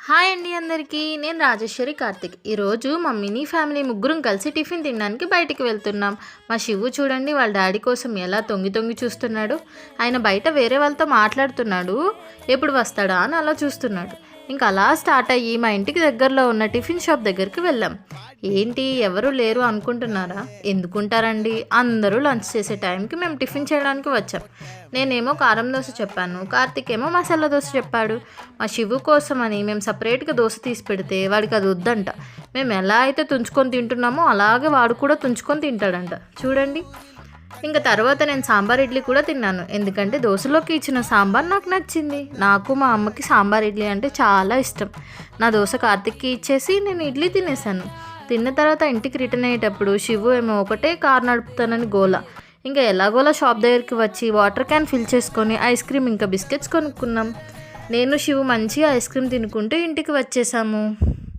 Hi అండి అందరికీ. నేను రాజేశ్వరి కార్తిక్. ఈరోజు మా మినీ ఫ్యామిలీ ముగ్గురం కలిసి టిఫిన్ తినడానికి బయటికి వెళ్తున్నాం. మా శివు చూడండి వాళ్ళ డాడీ కోసం ఎలా తొంగి తొంగి చూస్తున్నాడు. ఆయన బయట వేరే వాళ్ళతో మాట్లాడుతున్నాడు, ఎప్పుడు వస్తాడా అని అలా చూస్తున్నాడు. ఇంకా అలా స్టార్ట్ అయ్యి మా ఇంటికి దగ్గరలో ఉన్న టిఫిన్ షాప్ దగ్గరికి వెళ్ళాం. ఏంటి ఎవరు లేరు అనుకుంటున్నారా? ఎందుకుంటారండి, అందరూ లంచ్ చేసే టైంకి మేము టిఫిన్ చేయడానికి వచ్చాం. నేనేమో కారం దోశ చెప్పాను, కార్తిక్ ఏమో మసాలా దోశ చెప్పాడు. మా శివు కోసం అని మేము సపరేట్గా దోశ తీసి పెడితే వాడికి అది వద్దంట. మేము ఎలా అయితే తుంచుకొని తింటున్నామో అలాగే వాడు కూడా తుంచుకొని తింటాడంట. చూడండి. ఇంకా తర్వాత నేను సాంబార్ ఇడ్లీ కూడా తిన్నాను, ఎందుకంటే దోశలోకి ఇచ్చిన సాంబార్ నాకు నచ్చింది. నాకు మా అమ్మకి సాంబార్ ఇడ్లీ అంటే చాలా ఇష్టం. నా దోశ కార్తిక్కి ఇచ్చేసి నేను ఇడ్లీ తినేసాను. తిన్న తర్వాత ఇంటికి రిటర్న్ అయ్యేటప్పుడు శివు ఏమో ఒకటే కార్ నడుపుతానని గోల. ఇంకా ఎలాగోలా షాప్ దగ్గరికి వచ్చి వాటర్ క్యాన్ ఫిల్ చేసుకొని ఐస్ క్రీమ్ ఇంకా బిస్కెట్స్ కొనుక్కున్నాం. నేను శివు మంచిగా ఐస్ క్రీమ్ తినుకుంటూ ఇంటికి వచ్చేసాము.